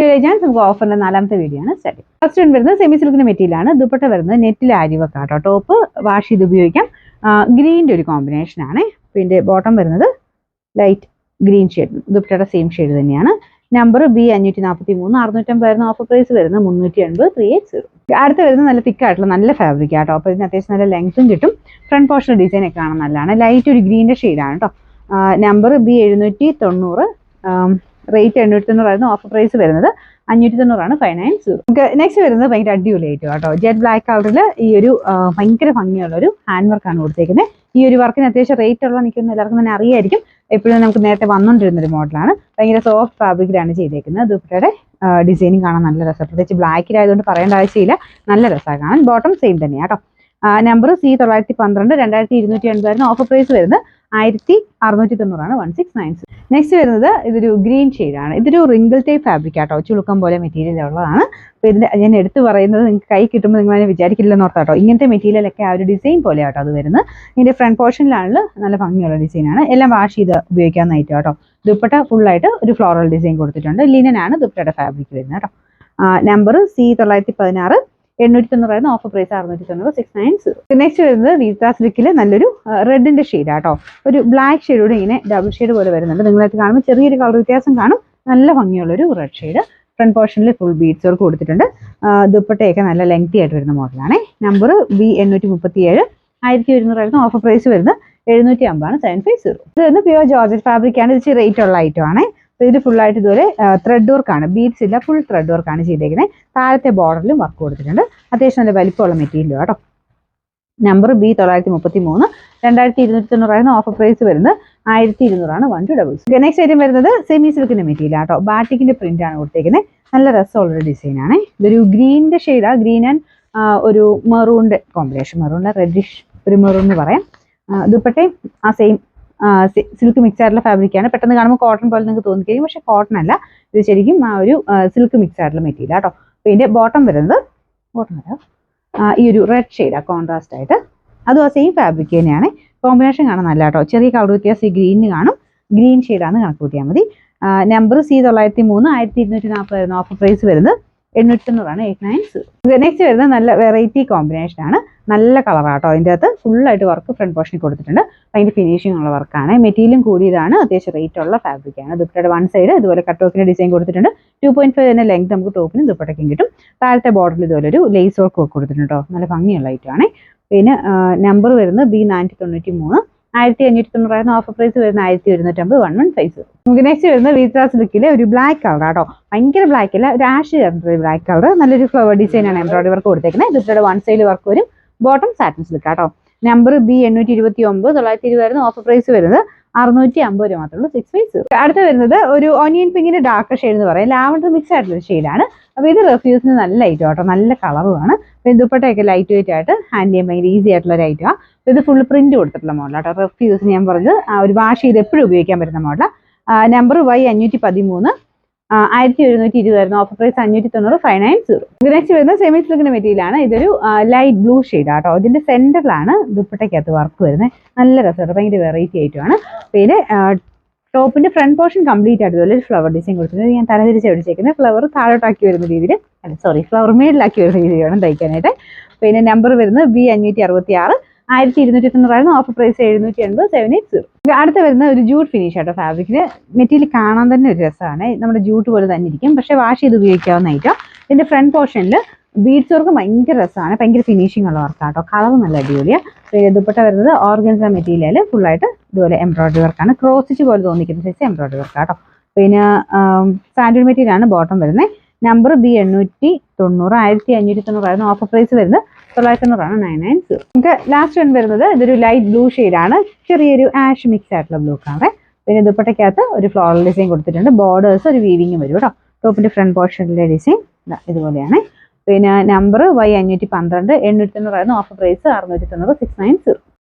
To chance നമുക്ക് ഓഫറിന്റെ 4ാമത്തെ വീഡിയോ ആണ് സ്റ്റാർട്ട്. ഫസ്റ്റ് വൺ വരുന്നത് സെമി സിൽക്കിന്റെ മെറ്റീരിയൽ ആണ്. ദുപ്പട്ട വരുന്നത് നെറ്റിൽ ആരി വർക്ക് ആട്ടോ. ടോപ്പ് വാഷ് ചെയ്ത് ഉപയോഗിക്കാം. ഗ്രീനിന്റെ ഒരു കോമ്പിനേഷൻ ആണ്. പിന്നെ ബോട്ടം വരുന്നത് ലൈറ്റ് ഗ്രീൻ ഷെയ്ഡ്, ദുപ്പട്ടയുടെ സെയിം ഷെയ്ഡ് തന്നെയാണ്. നമ്പർ B543, 650 ഓഫർ പ്രൈസ് വരുന്നത് 380, 380. അടുത്ത് വരുന്നത് നല്ല തിക്ക് ആയിട്ടുള്ള നല്ല ഫാബ്രിക് ആട്ടോ. അപ്പോൾ ഇതിന് അത്യാവശ്യം നല്ല ലെങ്ത്തും കിട്ടും. ഫ്രണ്ട് പോർഷൻ ഡിസൈൻ ഒക്കെ കാണാൻ നല്ലതാണ്. ലൈറ്റ് ഒരു ഗ്രീനിന്റെ ഷെയ്ഡാണ് കേട്ടോ. Number B790, rate 890 offer price വരുന്നത് 590, 590. നമുക്ക് നെക്സ്റ്റ് വരുന്നത് ഭയങ്കര അടിപൊളിയായിട്ട് കേട്ടോ. ജെറ്റ് ബ്ലാക്ക് കളറിൽ ഈ ഒരു ഭയങ്കര ഭംഗിയുള്ള ഒരു ഹാൻഡ് വർക്കാണ് കൊടുത്തേക്കുന്നത്. ഈ ഒരു വർക്കിന് അത്യാവശ്യം റേറ്റ് ഉള്ള എനിക്കൊന്നും എല്ലാവർക്കും തന്നെ അറിയായിരിക്കും. എപ്പോഴും നമുക്ക് നേരത്തെ വന്നുകൊണ്ടിരുന്നൊരു മോഡലാണ്. ഭയങ്കര സോഫ്റ്റ് ഫാബ്രിക്കിലാണ് ചെയ്തേക്കുന്നത്. ദുപ്പട്ടയുടെ ഡിസൈനിങ് കാണാൻ നല്ല രസം. പ്രത്യേകിച്ച് ബ്ലാക്കിലായതുകൊണ്ട് പറയേണ്ട ആവശ്യമില്ല, നല്ല രസമാണ് കാണാൻ. ബോട്ടം സെയിം തന്നെയാണ് കേട്ടോ. നമ്പർ C912, 2280 ഓഫർ പ്രൈസ് വരുന്നത് 1690, 1690. നെക്സ്റ്റ് വരുന്നത് ഇതൊരു ഗ്രീൻ ഷെയ്ഡാണ്. ഇതൊരു റിങ്കിൾ ടൈപ്പ് ഫാബ്രിക് ആട്ടോ. ചുളുക്കം പോലെ മെറ്റീരിയൽ ഉള്ളതാണ്. അപ്പോൾ ഇതിൻ്റെ ഞാൻ എടുത്ത് പറയുന്നത് നിങ്ങൾക്ക് കൈ കിട്ടുമ്പോൾ നിങ്ങൾ അതിനെ വിചാരിക്കില്ലെന്ന് ഓർത്താട്ടോ. ഇങ്ങനത്തെ മെറ്റീരിയലൊക്കെ ആ ഒരു ഡിസൈൻ പോലെ ആട്ടോ അത് വരുന്നത്. ഇതിൻ്റെ ഫ്രണ്ട് പോർഷനിലാണെങ്കിൽ നല്ല ഭംഗിയുള്ള ഡിസൈനാണ്. എല്ലാം വാഷ് ചെയ്ത് ഉപയോഗിക്കാവുന്നതായിട്ട് കേട്ടോ. ദുപ്പട്ട ഫുള്ളായിട്ട് ഒരു ഫ്ലോറൽ ഡിസൈൻ കൊടുത്തിട്ടുണ്ട്. ലിനനാണ് ദുപ്പട്ടയുടെ ഫാബ്രിക് വരുന്നത് കേട്ടോ. Number C916, 890, offer price 690, 690. Next വരുന്നത് വീറ്റാ സിൽക്കിൽ നല്ലൊരു റെഡിന്റെ ഷെയ്ഡ് ആട്ടോ. ഒരു ബ്ലാക്ക് ഷെയ്ഡോട് ഇങ്ങനെ ഡബിൾ ഷെയ്ഡ് പോലെ വരുന്നുണ്ട്. നിങ്ങളായിട്ട് കാണുമ്പോൾ ചെറിയൊരു കളർ വ്യത്യാസം കാണും. നല്ല ഭംഗിയുള്ളൊരു റെഡ് ഷെയ്ഡ്. ഫ്രണ്ട് പോർഷനിൽ ഫുൾ ബീഡ്സ് വർക്ക് കൊടുത്തിട്ടുണ്ട്. ദുപ്പട്ടയൊക്കെ നല്ല ലെങ്തി ആയിട്ട് വരുന്ന മോഡലാണ്. നമ്പർ B837, 1100, ഓഫർ പ്രൈസ് വരുന്നത് 750, 750. ഇത് വരുന്നത് പ്യുവർ ജോർജറ്റ് ഫാബ്രിക് ആണ്. ഇത് റേറ്റ് ഉള്ള ഐറ്റം ആണ്. ഇത് ഫുള്ളായിട്ട് ഇതുപോലെ ത്രെഡ് വർക്കാണ്, ബീഡ്സ് ഇല്ല, ഫുൾ ത്രെഡ് വർക്കാണ് ചെയ്തേക്കുന്നത്. താഴത്തെ ബോർഡറിലും വർക്ക് കൊടുത്തിട്ടുണ്ട്. അത്യാവശ്യം നല്ല വലിപ്പമുള്ള മെറ്റീരിയൽ കേട്ടോ. നമ്പർ B933, 2290, ഓഫർ പ്രൈസ് വരുന്നത് 1200, 1200. നെക്സ്റ്റ് ഐറ്റം വരുന്നത് സെമി സിൽക്കിന്റെ മെറ്റീരിയൽ ആട്ടോ. ബാറ്റിക്കിന്റെ പ്രിന്റ് ആണ് കൊടുത്തേക്കുന്നത്. നല്ല രസമുള്ളൊരു ഡിസൈനാണ്. ഇതൊരു ഗ്രീനിന്റെ ഷെയ്ഡാണ്. ഗ്രീൻ ആൻഡ് ഒരു മെറൂണിന്റെ കോമ്പിനേഷൻ, മെറൂണിന്റെ റെഡിഷ് ഒരു മെറൂൺ എന്ന് പറയാം. ദുപ്പട്ടയും ആ സെയിം സിൽക്ക് മിക്സ് ആയിട്ടുള്ള ഫാബ്രിക്കാണ്. പെട്ടെന്ന് കാണുമ്പോൾ കോട്ടൺ പോലെ നിങ്ങൾക്ക് തോന്നിക്കഴിയും, പക്ഷേ കോട്ടൺ അല്ല, ഇത് ശരിക്കും ആ ഒരു സിൽക്ക് മിക്സ് ആയിട്ടുള്ള മെറ്റീരിയൽ കേട്ടോ. അപ്പോൾ ഇതിൻ്റെ ബോട്ടം വരുന്നത് ഈ ഒരു റെഡ് ഷെയ്ഡാണ് കോൺട്രാസ്റ്റ് ആയിട്ട്. അതും ആ സെയിം ഫാബ്രിക് തന്നെയാണ്. കോമ്പിനേഷൻ കാണാൻ നല്ല കേട്ടോ. ചെറിയ കളർ വ്യത്യാസം ഈ ഗ്രീനിന് കാണും. ഗ്രീൻ ഷെയ്ഡാണെന്ന് കണക്ക് കൂട്ടിയാൽ മതി. നമ്പർ C903, 1240, ഓഫർ പ്രൈസ് വരുന്നത് 890, 890. നെക്സ്റ്റ് വരുന്നത് നല്ല വെറൈറ്റി കോമ്പിനേഷൻ ആണ്. നല്ല കളറാട്ടോ. അതിൻ്റെ അകത്ത് ഫുള്ളായിട്ട് വർക്ക് ഫ്രണ്ട് പോർഷനിൽ കൊടുത്തിട്ടുണ്ട്. അതിൻ്റെ ഫിനിഷിംഗ് ഉള്ള വർക്കാണ്. മെറ്റീരിയലും കൂടിയതാണ്. അത്യാവശ്യം റേറ്റ് ഉള്ള ഫാബ്രിക്കാണ്. ദുപ്പട്ടയുടെ വൺ സൈഡ് ഇതുപോലെ കട്ട് വർക്കിന്റെ ഡിസൈൻ കൊടുത്തിട്ടുണ്ട്. 2.5 തന്നെ ലെങ്ത് നമുക്ക് ടോപ്പിനും ദുപ്പട്ടയ്ക്കും കിട്ടും. താഴത്തെ ബോർഡറിൽ ഇതുപോലെ ഒരു ലേസ് വർക്ക് കൊടുത്തിട്ടുണ്ട് കേട്ടോ. നല്ല ഭംഗിയുള്ള ഐറ്റമാണ്. പിന്നെ നമ്പർ വരുന്നത് B493, 1590, ഓഫർ പ്രൈസ് വരുന്നത് 1150, 115. നമുക്ക് നെക്സ്റ്റ് വരുന്നത് വീറ്റാ സിൽക്കിലെ ഒരു ബ്ലാക്ക് കളർ ആട്ടോ. ഭയങ്കര ബ്ലാക്ക് അല്ല, ഒരു ആഷ് ബ്ലാക്ക് കളർ. നല്ലൊരു ഫ്ലവർ ഡിസൈനാണ് എംബ്രോയിഡറി വർക്ക് കൊടുത്തേക്കുന്നത്. ദുപ്പട്ടയുടെ വൺ സൈഡ് വർക്ക് വരും. ബോട്ടം സാറ്റിൻ സിൽക്ക് ആട്ടോ. നമ്പർ B829, 920, ഓഫർ പ്രൈസ് വരുന്നത് 650 മാത്രമേ ഉള്ളൂ, 650. അടുത്ത് വരുന്നത് ഒരു ഓനിയൻ പിങ്കിന്റെ ഡാർക്ക് ഷെയ്ഡ് എന്ന് പറയാം. ലാവൻഡർ മിക്സ് ആയിട്ടുള്ള ഷെയ്ഡാണ്. അപ്പോൾ ഇത് റെഫ്യൂസിന് നല്ല ഐറ്റം കേട്ടോ. നല്ല കളറുമാണ്. അപ്പോൾ ദുപ്പട്ടയൊക്കെ ലൈറ്റ് വെയിറ്റ് ആയിട്ട് ഹാൻഡ് ചെയ്യാൻ ഭയങ്കര ഈസി ആയിട്ടുള്ള ഒരു ഐറ്റമാണ്. അപ്പോൾ ഇത് ഫുൾ പ്രിന്റ് കൊടുത്തിട്ടുള്ള മോഡലാട്ടോ. റെഫ്യൂസിന് ഞാൻ പറഞ്ഞത് ഒരു വാഷ് ചെയ്ത് എപ്പോഴും ഉപയോഗിക്കാൻ പറ്റുന്ന മോഡലാണ്. Number Y513, 1720, offer price 590, 590. Next വരുന്നത് സെമി സിൽക്കിന്റെ മെറ്റീരിയൽ ആണ്. ഇതൊരു ലൈറ്റ് ബ്ലൂ ഷെയ്ഡ് ആട്ടോ. ഇതിന്റെ സെന്ററിലാണ് ദുപ്പട്ടയ്ക്കകത്ത് വർക്ക് വരുന്നത്. നല്ല രസമാണ്, ഭയങ്കര വെറൈറ്റി ആയിട്ടുമാണ്. പിന്നെ ടോപ്പിന്റെ ഫ്രണ്ട് പോർഷൻ കംപ്ലീറ്റ് ആയിട്ട് ഇതുപോലെ ഒരു ഫ്ലവർ ഡിസൈൻ കൊടുത്തിട്ടുണ്ട്. ഞാൻ തലതിരിച്ച് പിടിച്ചേക്കുന്നത് ഫ്ലവർ താഴോട്ടാക്കി വരുന്ന രീതിയിൽ, ഫ്ലവർ മേഡിലാക്കി വരുന്ന രീതിയിൽ വേണം തയ്ക്കാനായിട്ട്. പിന്നെ നമ്പർ വരുന്നത് B566, 1290, ഓഫർ പ്രൈസ് 780, 780. അടുത്ത് വരുന്ന ഒരു ജൂട്ട് ഫിനിഷ് ആട്ടോ. ഫാബ്രിക്കിന് മെറ്റീരിയൽ കാണാൻ തന്നെ ഒരു രസമാണ്. നമ്മുടെ ജൂട്ട് പോലെ തന്നെ ഇരിക്കും, പക്ഷേ വാഷ് ചെയ്ത് ഉപയോഗിക്കാവുന്ന ഐറ്റം. ഇതിന്റെ ഫ്രണ്ട് പോർഷനിൽ ബീഡ്സ് വർക്ക് ഭയങ്കര രസമാണ്. ഭയങ്കര ഫിനിഷിംഗ് ഉള്ള വർക്കാട്ടോ. കളർ നല്ല അടിപൊളിയാണ്. ദുപ്പട്ട വരുന്നത് ഓർഗൻസ മെറ്റീരിയൽ ഫുള്ളായിട്ട് ഇതുപോലെ എംബ്രോയിഡറി വർക്കാണ്. ക്രോസ് സ്റ്റിച്ച് പോലെ തോന്നിക്കുന്ന സൈസ് എംബ്രോയിഡറി വർക്കാട്ടോ. പിന്നെ സാൻഡൽ മെറ്റീരിയൽ ആണ് ബോട്ടം വരുന്നത്. നമ്പർ B890, 1590, ഓഫർ പ്രൈസ് വരുന്നത് 990, 990. നമുക്ക് ലാസ്റ്റ് വൺ വരുന്നത് ഇതൊരു ലൈറ്റ് ബ്ലൂ ഷെയ്ഡാണ്. ചെറിയൊരു ആഷ് മിക്സ് ആയിട്ടുള്ള ബ്ലൂ കളർ. പിന്നെ ദുപ്പട്ടയ്ക്കകത്ത് ഒരു ഫ്ലോറൽ ഡിസൈൻ കൊടുത്തിട്ടുണ്ട്. ബോർഡേഴ്സ് ഒരു വീവിങ് വരും കേട്ടോ. ടോപ്പിന്റെ ഫ്രണ്ട് പോർഷനിലെ ഡിസൈൻ ഇതുപോലെയാണ്. പിന്നെ നമ്പർ Y512, 890, ഓഫർ പ്രൈസ് 690, 690.